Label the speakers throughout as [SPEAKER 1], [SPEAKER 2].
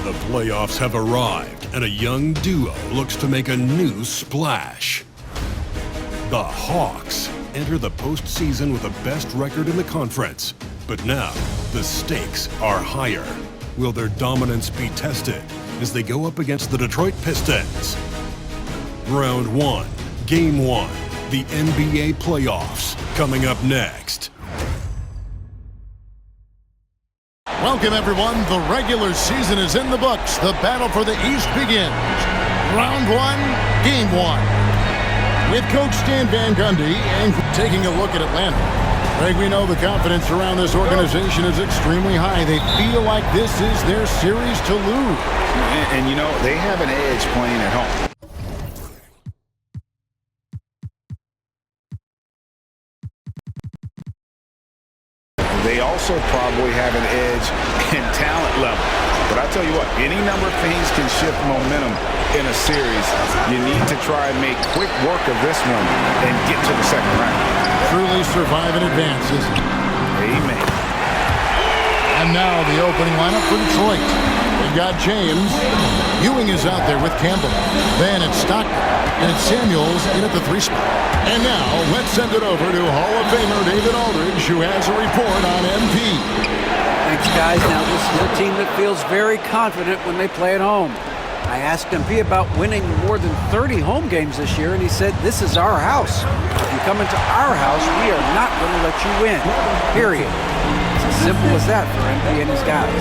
[SPEAKER 1] The playoffs have arrived, and a young duo looks to make a new splash. The Hawks enter the postseason with the best record in the conference. But now, the stakes are higher. Will their dominance be tested as they go up against the Detroit Pistons? Round 1, Game 1, the NBA playoffs, coming up next.
[SPEAKER 2] Welcome, everyone. The regular season is in the books. The battle for the East begins. Round 1, Game 1. With Coach Stan Van Gundy and taking a look at Atlanta. Greg, we know the confidence around this organization is extremely high. They feel like this is their series to lose.
[SPEAKER 3] And you know, they have an edge playing at home. They also probably have an edge in talent level. But I tell you what, any number of things can shift momentum in a series. You need to try and make quick work of this one and get to the second round.
[SPEAKER 2] Truly survive and advance, isn't it?
[SPEAKER 3] Amen.
[SPEAKER 2] And now the opening lineup for Detroit. We've got James. Ewing is out there with Campbell. Then it's Stockton. And it's Samuels in at the 3 spot. And now let's send it over to Hall of Famer David Aldridge, who has a report on MP.
[SPEAKER 4] Thanks, guys. Now, this is a team that feels very confident when they play at home. I asked MP about winning more than 30 home games this year, and he said, this is our house. If you come into our house, we are not going to let you win, period. It's as simple as that for MP and his guys.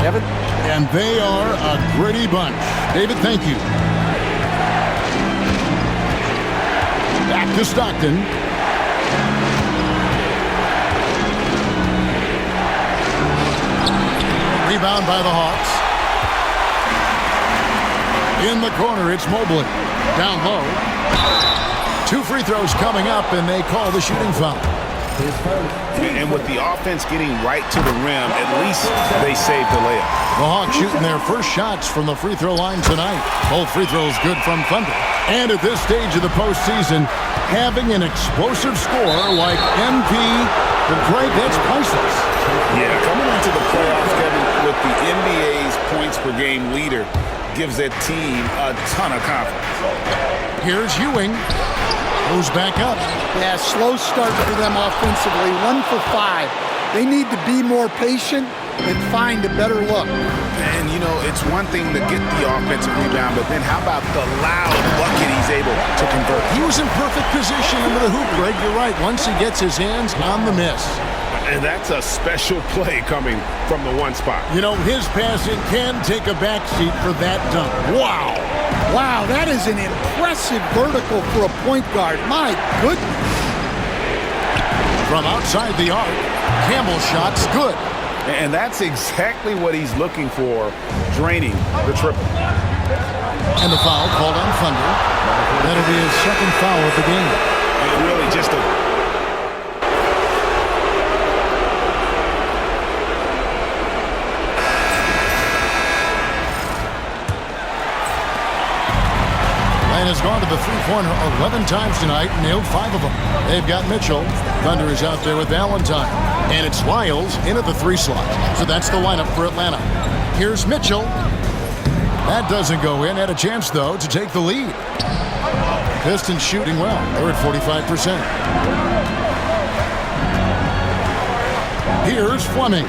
[SPEAKER 4] Kevin?
[SPEAKER 2] And they are a gritty bunch. David, thank you. Back to Stockton. Rebound by the Hawks. In the corner, it's Mobley. Down low. 2 free throws coming up, and they call the shooting foul.
[SPEAKER 3] And with the offense getting right to the rim, at least they saved the layup.
[SPEAKER 2] The Hawks shooting their first shots from the free throw line tonight. Both free throws good from Thunder. And at this stage of the postseason, having an explosive score like MP, but Greg, that's priceless.
[SPEAKER 3] Yeah, coming into the playoffs, Kevin, with the NBA's points per game leader gives that team a ton of confidence.
[SPEAKER 2] Here's Ewing. Goes back up.
[SPEAKER 5] Yeah, slow start for them offensively. 1 for 5. They need to be more patient and find a better look.
[SPEAKER 3] And, you know, it's one thing to get the offensive rebound, but then how about the loud bucket he's able to convert?
[SPEAKER 2] He was in perfect position under the hoop, Greg. You're right. Once he gets his hands on the miss.
[SPEAKER 6] And that's a special play coming from the one spot.
[SPEAKER 2] You know, his passing can take a backseat for that dunk. Wow.
[SPEAKER 5] Wow, that is an impressive vertical for a point guard. My goodness.
[SPEAKER 2] From outside the arc, Campbell's shot's good.
[SPEAKER 3] And that's exactly what he's looking for, draining the triple.
[SPEAKER 2] And the foul called on Thunder. That'll be his second foul of the game.
[SPEAKER 3] And really just a...
[SPEAKER 2] And has gone to the three-pointer 11 times tonight and nailed 5 of them. They've got Mitchell. Thunder is out there with Valentine. And it's Lyles in at the 3 slot. So that's the lineup for Atlanta. Here's Mitchell. That doesn't go in. Had a chance, though, to take the lead. Pistons shooting well. They're at 45%. Here's Fleming.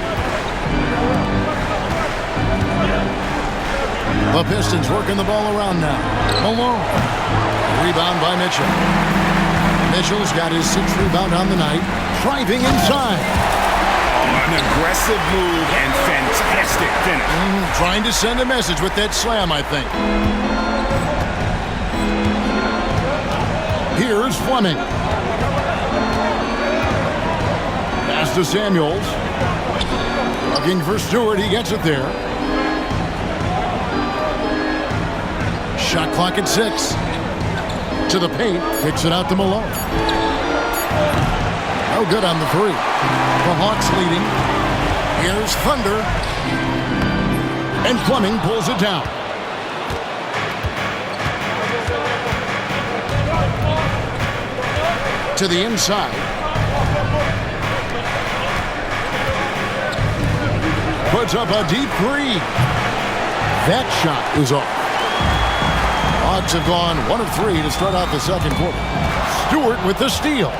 [SPEAKER 2] The Pistons working the ball around now. Malone. Rebound by Mitchell. Mitchell's got his 6th rebound on the night. Driving inside.
[SPEAKER 3] An aggressive move and fantastic finish.
[SPEAKER 2] Trying to send a message with that slam, I think. Here's Fleming. Pass to Samuels. Looking for Stewart. He gets it there. Shot clock at 6. To the paint. Kicks it out to Malone. No good on the 3. The Hawks leading. Here's Thunder. And Fleming pulls it down. To the inside. Puts up a deep 3. That shot is off. Hawks have gone 1 of 3 to start out the second quarter. Stewart with the steal.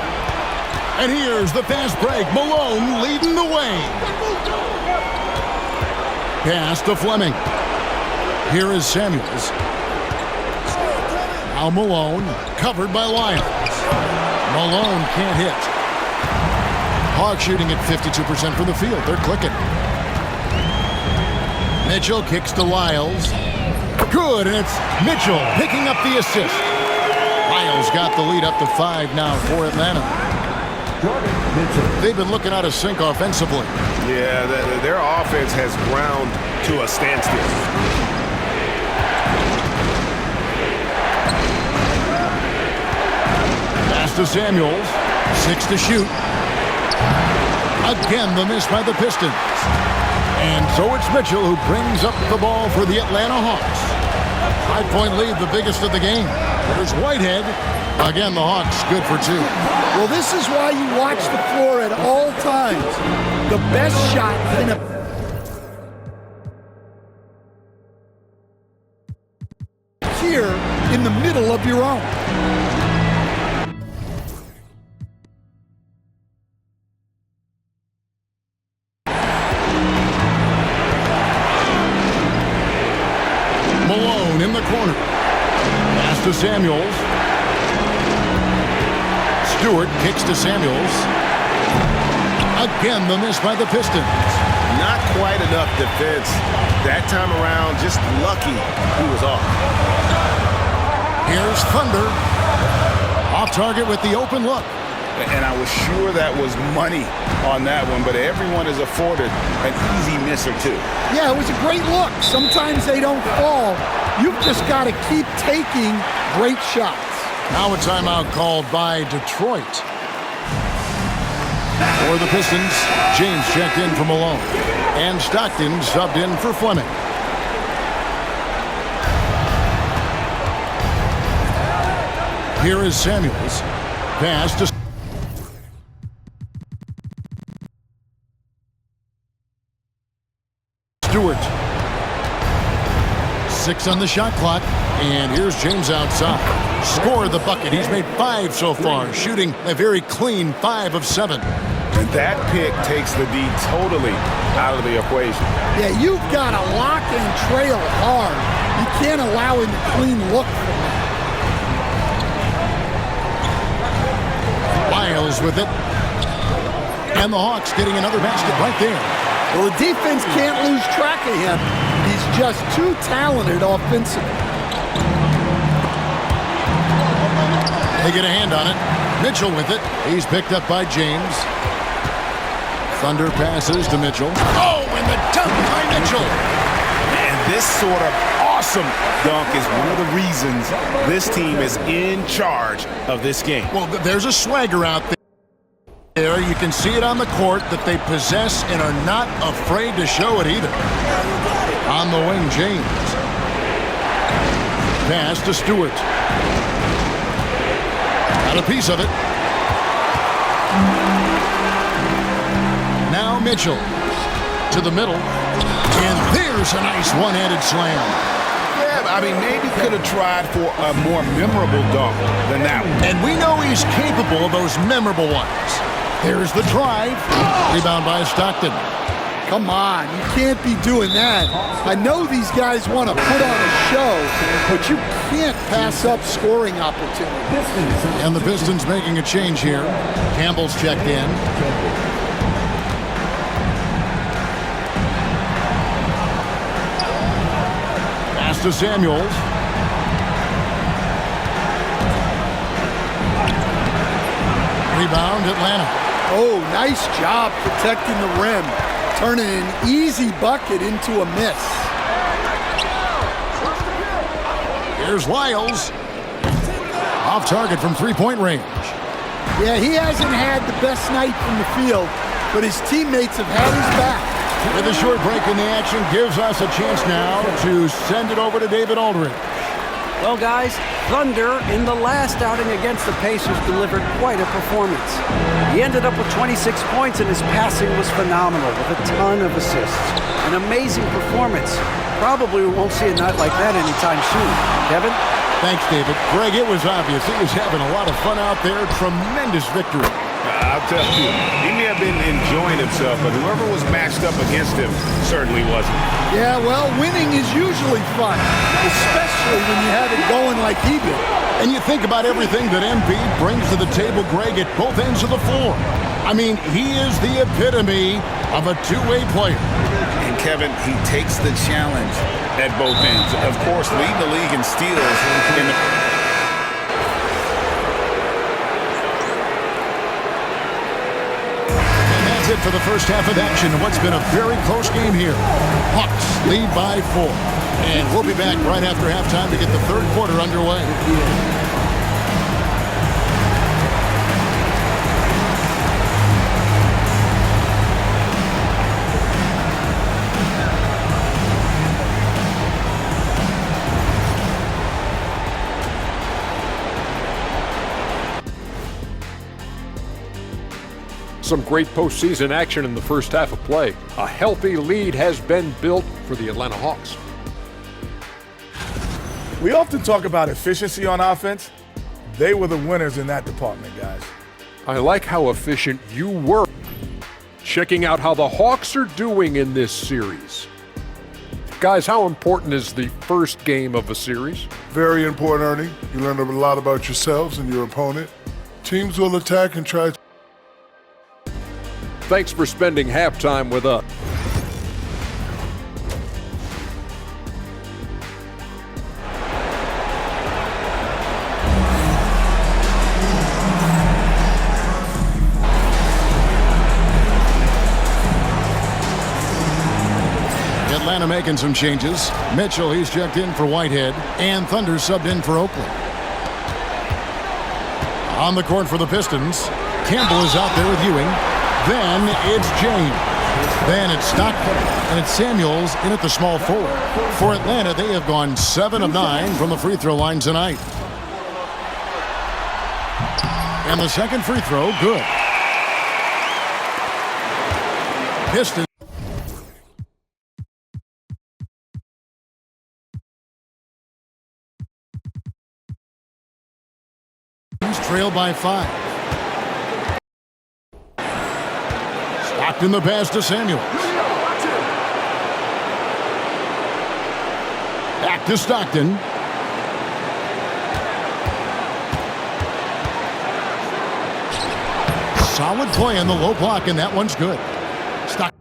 [SPEAKER 2] And here's the fast break. Malone leading the way. Pass to Fleming. Here is Samuels. Now Malone, covered by Lyles. Malone can't hit. Hawks shooting at 52% from the field. They're clicking. Mitchell kicks to Lyles. Good, and it's Mitchell picking up the assist. Lyles got the lead up to 5 now for Atlanta. They've been looking out of sync offensively.
[SPEAKER 6] Yeah, their offense has ground to a standstill.
[SPEAKER 2] Pass to Samuels. 6 to shoot. Again, the miss by the Pistons. And so it's Mitchell who brings up the ball for the Atlanta Hawks. 5-point lead, the biggest of the game. There's Whitehead. Again, the Hawks good for 2.
[SPEAKER 5] Well, this is why you watch the floor at all times. The best shot in a... here in the middle of your own.
[SPEAKER 2] Malone in the corner. Pass to Samuels. Stewart kicks to Samuels. Again, the miss by the Pistons.
[SPEAKER 6] Not quite enough defense. That time around, just lucky he was off.
[SPEAKER 2] Here's Thunder. Off target with the open look.
[SPEAKER 3] And I was sure that was money on that one, but everyone is afforded an easy miss or 2.
[SPEAKER 5] Yeah, it was a great look. Sometimes they don't fall. You've just got to keep taking great shots.
[SPEAKER 2] Now a timeout called by Detroit. For the Pistons, James checked in for Malone. And Stockton subbed in for Fleming. Here is Samuels. Pass to Stewart. 6 on the shot clock. And here's James outside. Scored the bucket. He's made 5 so far, shooting a very clean 5 of 7.
[SPEAKER 3] And that pick takes the D totally out of the equation.
[SPEAKER 5] Yeah, you've got to lock and trail hard. You can't allow him to clean look from that.
[SPEAKER 2] Lyles with it. And the Hawks getting another basket right there.
[SPEAKER 5] Well, the defense can't lose track of him. He's just too talented offensively.
[SPEAKER 2] They get a hand on it. Mitchell with it. He's picked up by James. Thunder passes to Mitchell. Oh, and the dunk by Mitchell.
[SPEAKER 3] And this sort of awesome dunk is one of the reasons this team is in charge of this game.
[SPEAKER 2] Well, there's a swagger out there. You can see it on the court that they possess and are not afraid to show it either. On the wing, James. Pass to Stewart. Got a piece of it. Now Mitchell to the middle. And there's a nice one-handed slam.
[SPEAKER 3] Yeah, I mean, maybe could have tried for a more memorable dunk than that one.
[SPEAKER 2] And we know he's capable of those memorable ones. There's the drive. Rebound by Stockton.
[SPEAKER 5] Come on, you can't be doing that. I know these guys want to put on a show, but you can't pass up scoring opportunities.
[SPEAKER 2] And the Pistons making a change here. Campbell's checked in. Pass to Samuels. Rebound, Atlanta.
[SPEAKER 5] Oh, nice job protecting the rim. Turning an easy bucket into a miss.
[SPEAKER 2] Here's Lyles. Off target from three-point range.
[SPEAKER 5] Yeah, he hasn't had the best night from the field, but his teammates have had his back.
[SPEAKER 2] With a short break in the action, gives us a chance now to send it over to David Aldridge.
[SPEAKER 4] Well, guys, Thunder in the last outing against the Pacers delivered quite a performance. He ended up with 26 points and his passing was phenomenal with a ton of assists. An amazing performance. Probably we won't see a night like that anytime soon. Kevin?
[SPEAKER 2] Thanks, David. Greg, it was obvious. He was having a lot of fun out there. Tremendous victory.
[SPEAKER 3] I'll tell you, he may have been enjoying himself, but whoever was matched up against him certainly wasn't.
[SPEAKER 5] Yeah, well, winning is usually fun, especially when you have it going like he did.
[SPEAKER 2] And you think about everything that Embiid brings to the table, Greg, at both ends of the floor. I mean, he is the epitome of a two-way player.
[SPEAKER 3] And Kevin, he takes the challenge at both ends. Of course, leading the league in steals in the...
[SPEAKER 2] That's it for the first half of action in what's been a very close game here. Hawks lead by 4. And we'll be back right after halftime to get the third quarter underway.
[SPEAKER 7] Some great postseason action in the first half of play. A healthy lead has been built for the Atlanta Hawks.
[SPEAKER 8] We often talk about efficiency on offense. They were the winners in that department, guys.
[SPEAKER 7] I like how efficient you were. Checking out how the Hawks are doing in this series. Guys, how important is the first game of a series?
[SPEAKER 9] Very important, Ernie. You learn a lot about yourselves and your opponent. Teams will attack and try to...
[SPEAKER 7] Thanks for spending halftime with us.
[SPEAKER 2] Atlanta making some changes. Mitchell, he's checked in for Whitehead. And Thunder subbed in for Oakland. On the court for the Pistons, Campbell is out there with Ewing. Then it's James. Then it's Stockton. And it's Samuels in at the small forward. For Atlanta, they have gone 7 of 9 from the free throw line tonight. And the second free throw, good. Pistons trail by 5. Stockton the pass to Samuels. Back to Stockton. Solid play on the low block, and that one's good. Stockton's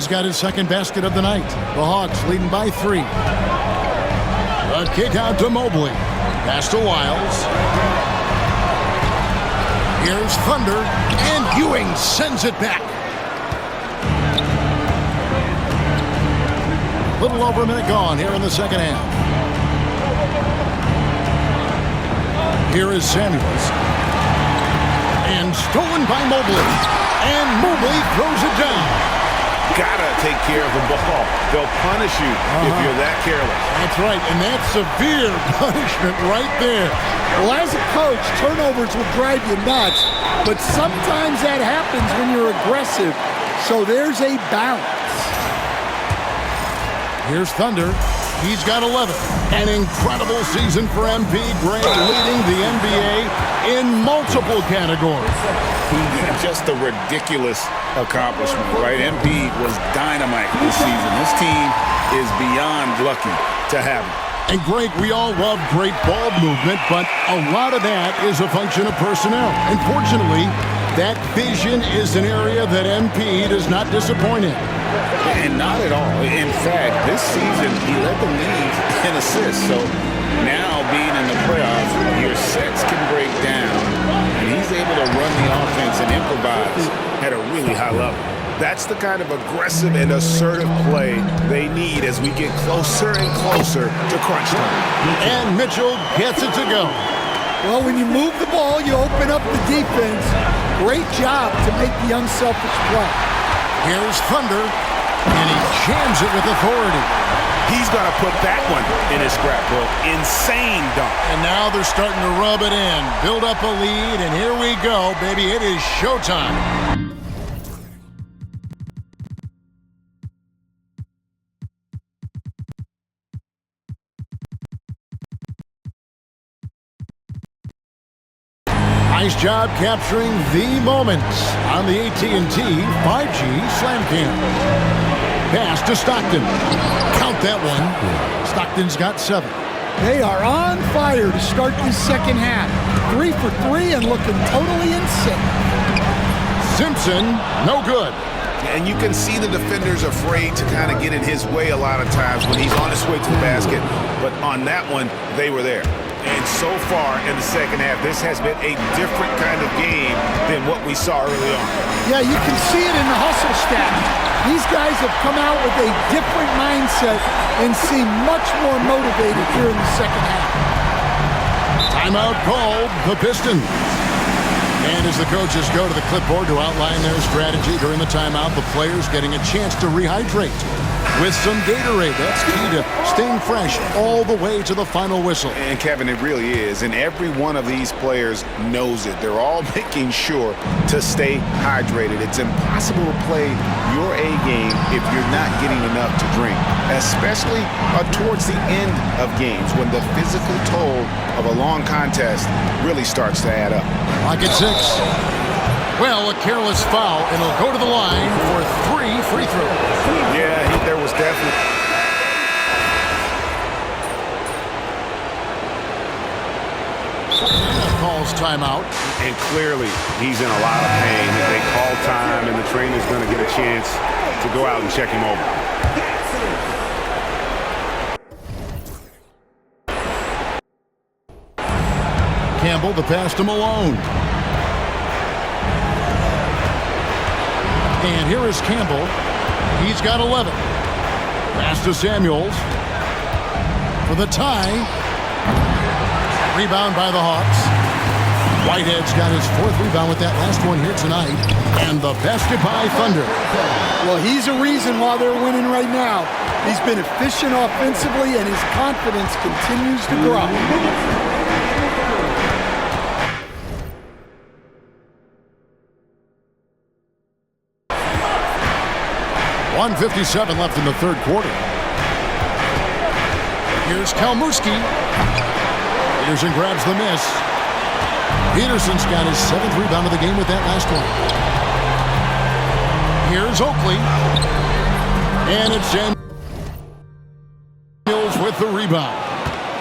[SPEAKER 2] got his second basket of the night. The Hawks leading by 3. A kick out to Mobley. Pass to Wiles. Here's Thunder, and Ewing sends it back. Little over a minute gone here in the second half. Here is Samuels. And stolen by Mobley. And Mobley throws it down.
[SPEAKER 3] Gotta take care of the ball. They'll punish you if you're that careless.
[SPEAKER 2] That's right, and that's severe punishment right there.
[SPEAKER 5] Well, as a coach, turnovers will drive you nuts, but sometimes that happens when you're aggressive. So there's a balance.
[SPEAKER 2] Here's Thunder. He's got 11. An incredible season for MP Gray, leading the NBA in multiple categories.
[SPEAKER 3] Just a ridiculous accomplishment, right? MP was dynamite this season. This team is beyond lucky to have him.
[SPEAKER 2] And Greg, we all love great ball movement, but a lot of that is a function of personnel. Unfortunately, that vision is an area that MP does not disappoint in.
[SPEAKER 3] And not at all. In fact, this season, he led the league in assists. So now, being in the playoffs, your sets can break down, and he's able to run the offense and improvise at a really high level. That's the kind of aggressive and assertive play they need as we get closer and closer to crunch time.
[SPEAKER 2] And Mitchell gets it to go.
[SPEAKER 5] Well, when you move the ball, you open up the defense. Great job to make the unselfish play.
[SPEAKER 2] Here's Thunder, and he jams it with authority.
[SPEAKER 3] He's going to put that one in his scrapbook. Insane dunk.
[SPEAKER 2] And now they're starting to rub it in, build up a lead, and here we go, baby. It is showtime. Nice job capturing the moments on the AT&T 5G Slam Cam. Pass to Stockton. Count that one. Stockton's got 7.
[SPEAKER 5] They are on fire to start this second half. 3 for 3 and looking totally insane.
[SPEAKER 2] Simpson, no good.
[SPEAKER 3] And you can see the defenders afraid to kind of get in his way a lot of times when he's on his way to the basket. But on that one, they were there. And so far in the second half, this has been a different kind of game than what we saw early on.
[SPEAKER 5] Yeah, you can see it in the hustle stat. These guys have come out with a different mindset and seem much more motivated here in the second half.
[SPEAKER 2] Timeout called, the Pistons. And as the coaches go to the clipboard to outline their strategy during the timeout, the players getting a chance to rehydrate with some Gatorade. That's key to staying fresh all the way to the final whistle.
[SPEAKER 3] And Kevin, it really is. And every one of these players knows it. They're all making sure to stay hydrated. It's impossible to play your A game if you're not getting enough to drink, especially towards the end of games when the physical toll of a long contest really starts to add up.
[SPEAKER 2] Lock at 6. Well, a careless foul, and he'll go to the line for 3 free throws.
[SPEAKER 3] Yeah, there was definitely...
[SPEAKER 2] Calls timeout.
[SPEAKER 3] And clearly, he's in a lot of pain. They call time, and the trainer's going to get a chance to go out and check him over.
[SPEAKER 2] Campbell, the pass to Malone. And here is Campbell. He's got 11. Pass to Samuels. For the tie. Rebound by the Hawks. Whitehead's got his 4th rebound with that last one here tonight. And the basket by Thunder.
[SPEAKER 5] Well, he's a reason why they're winning right now. He's been efficient offensively, and his confidence continues to grow.
[SPEAKER 2] 1:57 left in the third quarter. Here's Kalmurski. Peterson grabs the miss. Peterson's got his 7th rebound of the game with that last one. Here's Oakley. And it's Samuels with the rebound.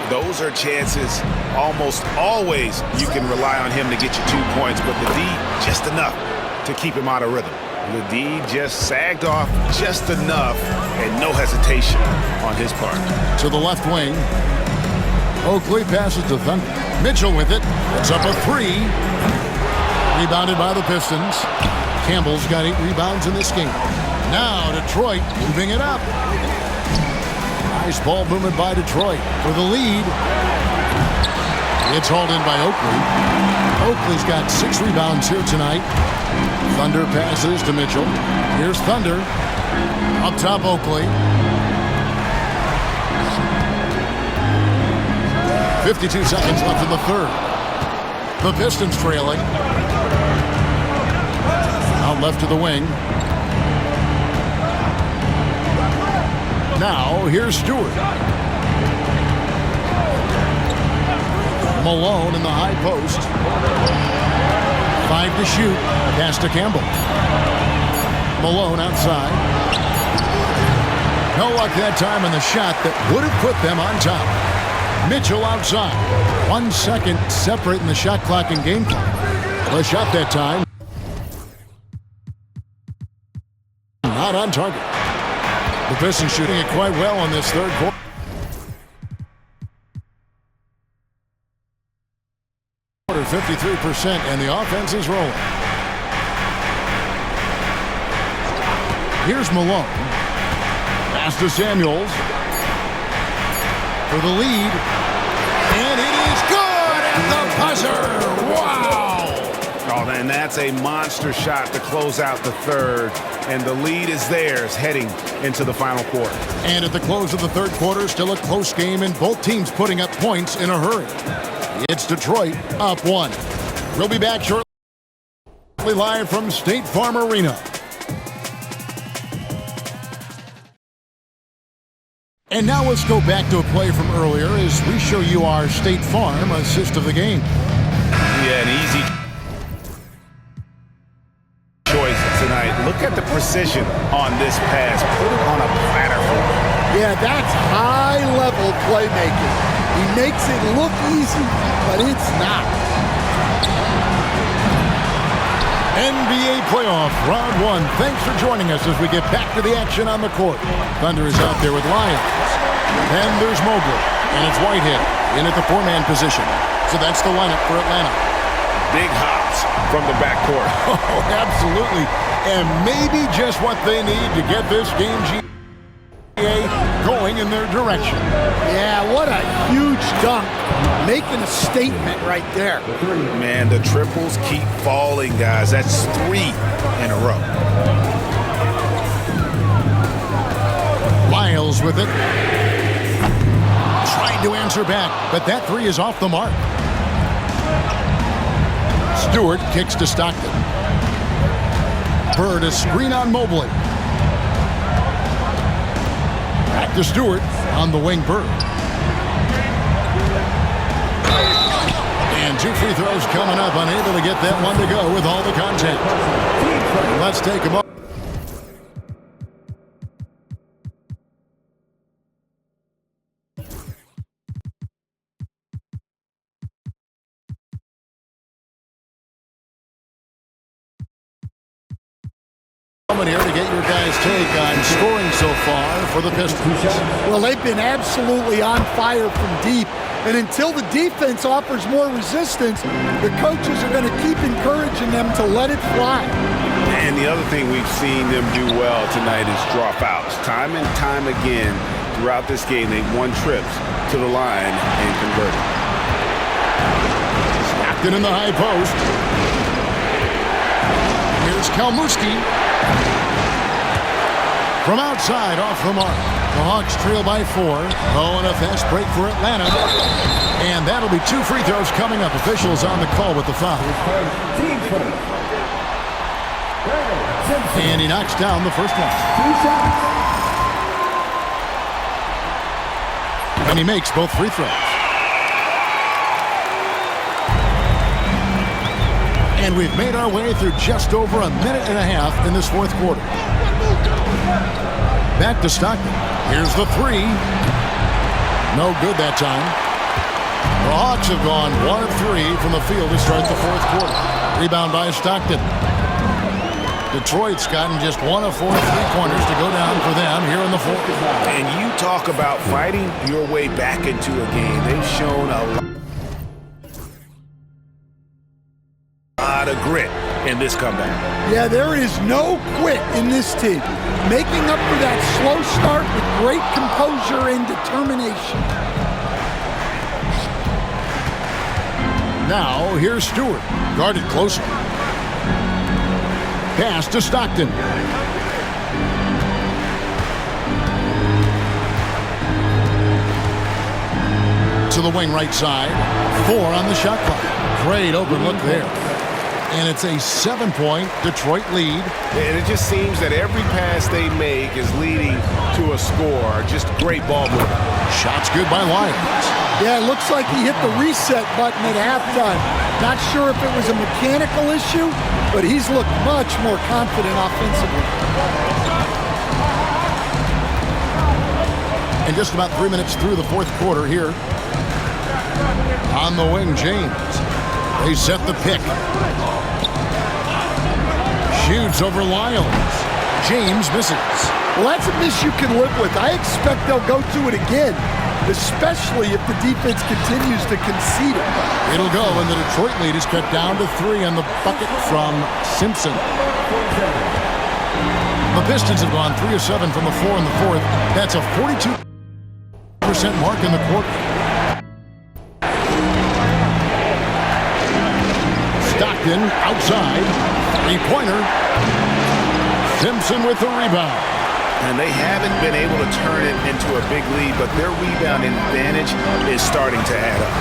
[SPEAKER 3] Those are chances almost always you can rely on him to get you 2 points, but the D just enough to keep him out of rhythm. The D just sagged off just enough and no hesitation on his part.
[SPEAKER 2] To the left wing. Oakley passes to Thunder. Mitchell with it. It's up a 3. Rebounded by the Pistons. Campbell's got 8 rebounds in this game. Now Detroit moving it up. Nice ball movement by Detroit for the lead. It's hauled in by Oakley. Oakley's got 6 rebounds here tonight. Thunder passes to Mitchell. Here's Thunder. Up top, Oakley. 52 seconds left in the third. The Pistons trailing. Out left to the wing. Now, here's Stewart. Malone in the high post. 5 to shoot. Pass to Campbell. Malone outside. No luck that time on the shot that would have put them on top. Mitchell outside. 1 second separating the shot clock and game clock. The shot that time. Not on target. The Pistons shooting it quite well in this third quarter. 53%, and the offense is rolling. Here's Malone. Pass to Samuels. For the lead. And it is good at the buzzer. Wow!
[SPEAKER 3] Oh, and that's a monster shot to close out the third. And the lead is theirs heading into the final quarter.
[SPEAKER 2] And at the close of the third quarter, still a close game, and both teams putting up points in a hurry. It's Detroit up 1. We'll be back shortly live from State Farm Arena. And now let's go back to a play from earlier as we show you our State Farm assist of the game.
[SPEAKER 3] Yeah, an easy choice tonight. Look at the precision on this pass. Put it on a platter for him.
[SPEAKER 5] Yeah, that's high-level playmaking. He makes it look easy, but it's not.
[SPEAKER 2] NBA playoff round 1. Thanks for joining us as we get back to the action on the court. Thunder is out there with Lyons. And there's Mobley. And it's Whitehead in at the 4-man position. So that's the lineup for Atlanta.
[SPEAKER 3] Big hops from the backcourt.
[SPEAKER 2] Oh, absolutely. And maybe just what they need to get this game going in their direction.
[SPEAKER 5] Yeah, what a huge dunk. Making a statement right there.
[SPEAKER 3] Man, the triples keep falling, guys. That's 3 in a row.
[SPEAKER 2] Lyles with it. Trying to answer back, but that 3 is off the mark. Stewart kicks to Stockton. Bird a screen on Mobley. Back to Stewart on the wing. Bird. And 2 free throws coming up. Unable to get that one to go with all the contact. Let's take a moment. Here to get your guys' take on scoring so far for the Pistons.
[SPEAKER 5] Well, they've been absolutely on fire from deep. And until the defense offers more resistance, the coaches are going to keep encouraging them to let it fly.
[SPEAKER 3] And the other thing we've seen them do well tonight is dropouts. Time and time again throughout this game, they've won trips to the line and converted.
[SPEAKER 2] Stockton in the high post. Here's Kalmurski. From outside, off the mark. The Hawks trail by 4. Oh, and a fast break for Atlanta. And that'll be 2 free throws coming up. Officials on the call with the foul. And he knocks down the first one. And he makes both free throws. And we've made our way through just over a minute and a half in this fourth quarter. Back to Stockton. Here's the three. No good that time. The Hawks have gone 1 of 3 from the field to start the fourth quarter. Rebound by Stockton. Detroit's gotten just 1 of 4 3-pointers to go down for them here in the fourth.
[SPEAKER 3] And you talk about fighting your way back into a game. They've shown a lot of grit in this comeback.
[SPEAKER 5] Yeah, there is no quit in this team. Making up for that slow start with great composure and determination.
[SPEAKER 2] Now, here's Stewart. Guarded closely. Pass to Stockton. To the wing right side. 4 on the shot clock. Great open look there. And it's a 7-point Detroit lead.
[SPEAKER 6] And it just seems that every pass they make is leading to a score. Just great ball movement.
[SPEAKER 2] Shot's good by Lyons.
[SPEAKER 5] Yeah, it looks like he hit the reset button at halftime. Not sure if it was a mechanical issue, but he's looked much more confident offensively.
[SPEAKER 2] And just about 3 minutes through the fourth quarter here. On the wing, James. They set the pick. Shoots over Lyons. James misses.
[SPEAKER 5] Well, that's a miss you can live with. I expect they'll go to it again, especially if the defense continues to concede it.
[SPEAKER 2] It'll go, and the Detroit lead is cut down to 3 on the bucket from Simpson. The Pistons have gone 3 of 7 from the floor in the fourth. That's a 42% mark in the quarter. Stockton outside. 3-pointer. Simpson with the rebound.
[SPEAKER 3] And they haven't been able to turn it into a big lead, but their rebound advantage is starting to add up.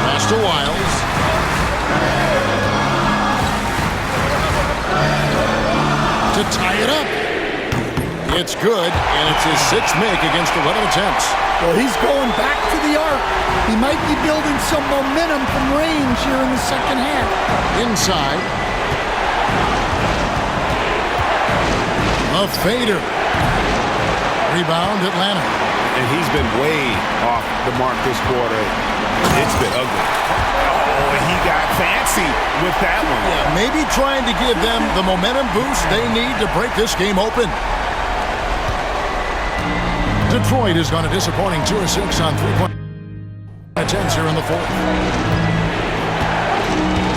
[SPEAKER 2] Pass to Wiles. To tie it up. It's good, and it's his 6th make against 11 attempts.
[SPEAKER 5] Well, he's going back to the arc. He might be building some momentum from range here in the second half.
[SPEAKER 2] Inside. A fader. Rebound, Atlanta.
[SPEAKER 3] And he's been way off the mark this quarter. It's been ugly. Oh, and he got fancy with that one.
[SPEAKER 2] Yeah, maybe trying to give them the momentum boost they need to break this game open. Detroit has gone a disappointing 2 of 6 on 3-point attempts here in the fourth.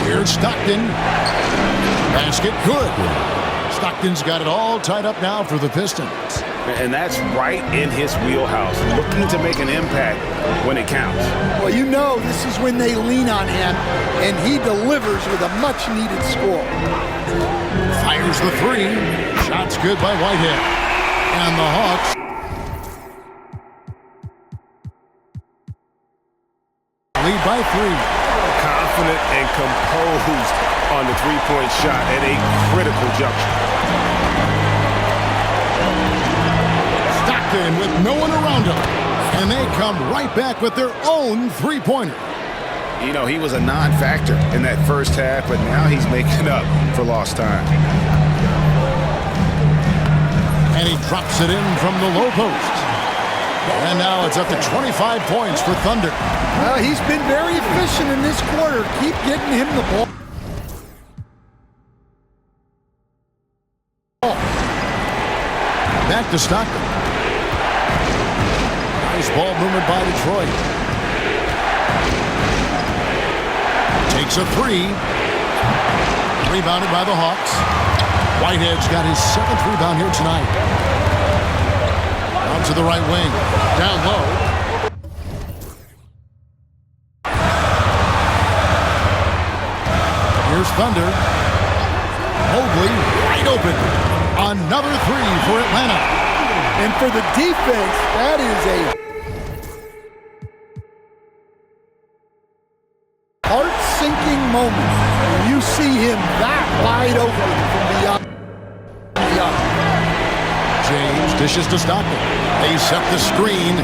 [SPEAKER 2] Here's Stockton. Basket good. Stockton's got it all tied up now for the Pistons.
[SPEAKER 3] And that's right in his wheelhouse, looking to make an impact when it counts.
[SPEAKER 5] Well, you know this is when they lean on him, and he delivers with a much-needed score.
[SPEAKER 2] Fires the 3. Shot's good by Whitehead. And the Hawks lead by 3.
[SPEAKER 6] Confident and composed on the 3-point shot at a critical juncture.
[SPEAKER 2] Stockton with no one around him. And they come right back with their own 3-pointer.
[SPEAKER 3] You know, he was a non-factor in that first half, but now he's making up for lost time.
[SPEAKER 2] And he drops it in from the low post. And now it's up to 25 points for Thunder.
[SPEAKER 5] Well, he's been very efficient in this quarter. Keep getting him the ball.
[SPEAKER 2] Back to Stockton. Nice ball movement by Detroit. Takes a 3. Rebounded by the Hawks. Whitehead's got his 7th rebound here tonight. Out to the right wing. Down low. Here's Thunder. Mobley wide open. Another 3 for Atlanta.
[SPEAKER 5] And for the defense, that is a heart-sinking moment when you see him that wide open from beyond.
[SPEAKER 2] James dishes to Stockton. They set the screen.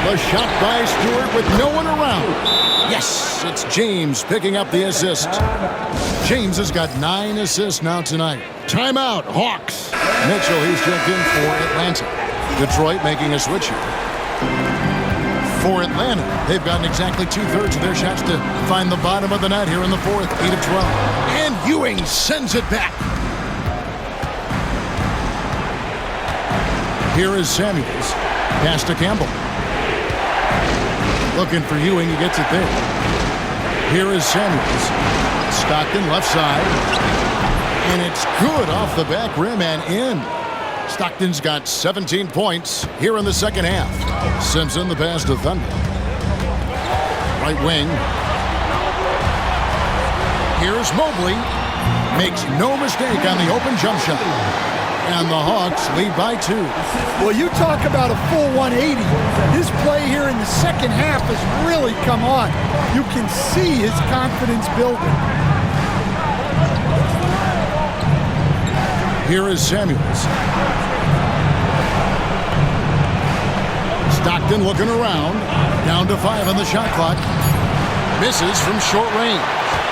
[SPEAKER 2] The shot by Stewart with no one around. Yes, it's James picking up the assist. James has got 9 assists now tonight. Timeout, Hawks. Mitchell, he's checked in for Atlanta. Detroit making a switch here. For Atlanta, they've gotten exactly 2/3 of their shots to find the bottom of the net here in the fourth, 8 of 12. And Ewing sends it back. Here is Samuels. Pass to Campbell. Looking for Ewing, he gets it there. Here is Samuels. Stockton left side. And it's good off the back rim and in. Stockton's got 17 points here in the second half. Simpson the pass to Thunder. Right wing. Here's Mobley. Makes no mistake on the open jump shot. And the Hawks lead by 2.
[SPEAKER 5] Well, you talk about a full 180. His play here in the second half has really come on. You can see his confidence building.
[SPEAKER 2] Here is Samuels. Stockton looking around. Down to 5 on the shot clock. Misses from short range.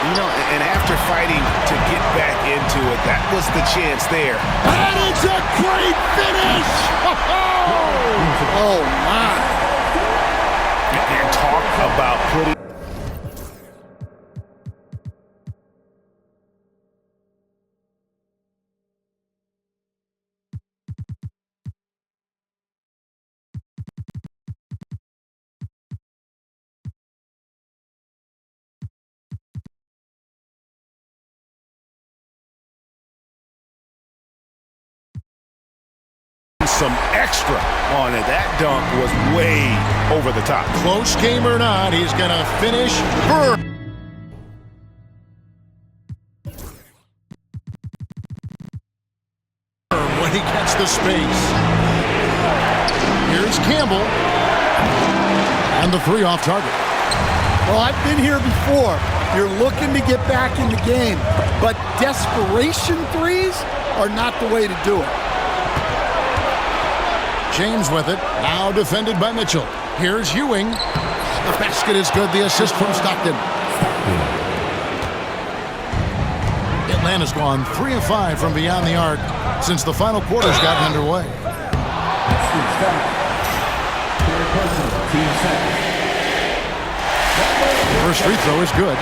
[SPEAKER 6] You know, and after fighting to get back into it, that was the chance there.
[SPEAKER 2] And it's a great finish!
[SPEAKER 5] Oh, my.
[SPEAKER 6] And talk about putting... some extra on it. That dunk was way over the top.
[SPEAKER 2] Close game or not, he's going to finish first. When he gets the space. Here's Campbell. And the 3 off target.
[SPEAKER 5] Well, I've been here before. You're looking to get back in the game, but desperation threes are not the way to do it.
[SPEAKER 2] James with it. Now defended by Mitchell. Here's Ewing. The basket is good. The assist from Stockton. Atlanta's gone 3 of 5 from beyond the arc since the final quarter's gotten underway. First free throw is good.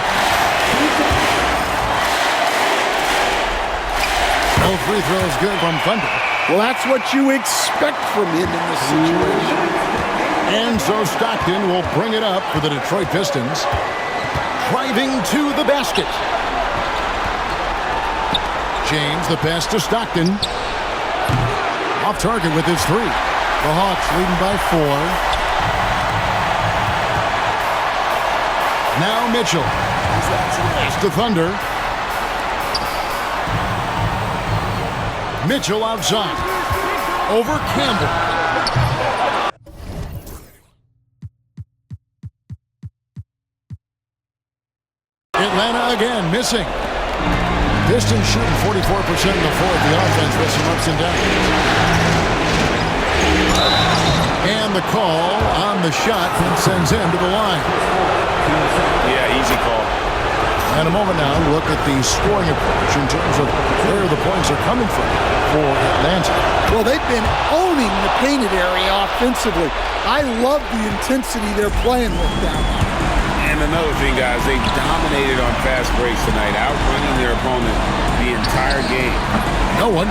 [SPEAKER 2] No free throw is good from Thunder.
[SPEAKER 5] Well, that's what you expect from him in this situation.
[SPEAKER 2] And so Stockton will bring it up for the Detroit Pistons. Driving to the basket. James, the pass to Stockton. Off target with his 3. The Hawks leading by 4. Now Mitchell. Pass to Thunder. Mitchell outside. Over Campbell. Atlanta again missing. Pistons shooting 44% in the fourth. The offense with some ups and downs. And the call on the shot sends him to the line.
[SPEAKER 6] Yeah, easy call.
[SPEAKER 2] And a moment now, look at the scoring approach in terms of where the points are coming from for Atlanta.
[SPEAKER 5] Well, they've been owning the painted area offensively. I love the intensity they're playing with down there.
[SPEAKER 3] And another thing, guys, they dominated on fast breaks tonight, outrunning their opponent the entire game.
[SPEAKER 2] No one.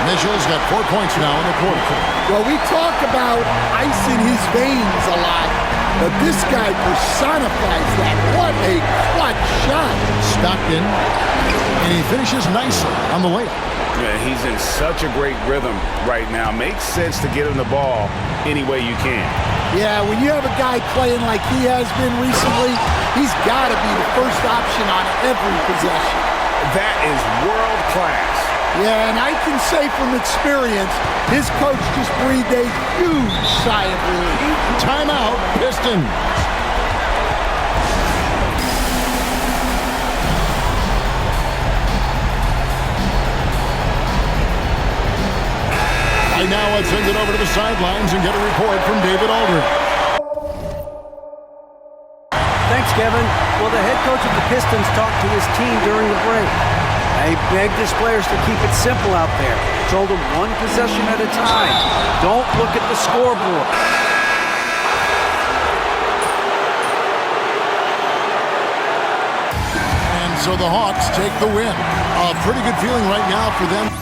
[SPEAKER 2] Mitchell's got 4 points now in the quarter.
[SPEAKER 5] Well, we talk about ice in his veins a lot, but this guy personifies that. What a clutch shot.
[SPEAKER 2] Stockton, and he finishes nicely on the layup.
[SPEAKER 3] Yeah, he's in such a great rhythm right now. Makes sense to get him the ball any way you can.
[SPEAKER 5] Yeah, when you have a guy playing like he has been recently, he's got to be the first option on every possession.
[SPEAKER 3] That is world class.
[SPEAKER 5] Yeah, and I can say from experience, his coach just breathed a huge sigh of relief.
[SPEAKER 2] Timeout, Pistons. Right now, let's send it over to the sidelines and get a report from David Aldridge.
[SPEAKER 4] Thanks, Kevin. Well, the head coach of the Pistons talked to his team during the break. He begged his players to keep it simple out there. Told them one possession at a time. Don't look at the scoreboard.
[SPEAKER 2] And so the Hawks take the win. A pretty good feeling right now for them.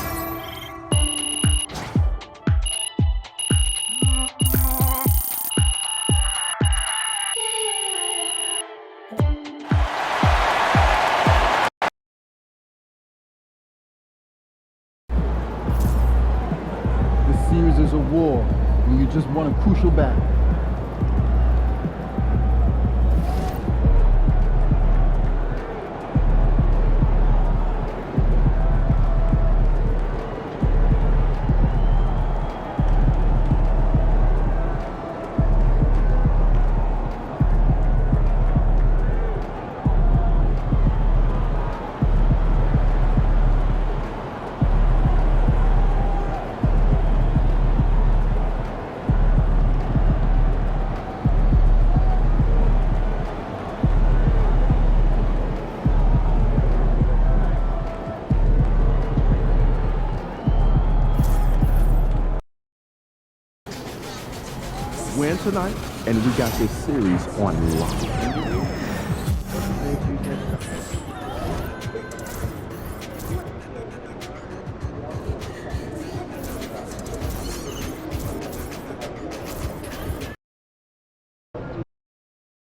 [SPEAKER 10] Series is a war, and you just won a crucial battle.
[SPEAKER 11] Win tonight, and we got this series on lock.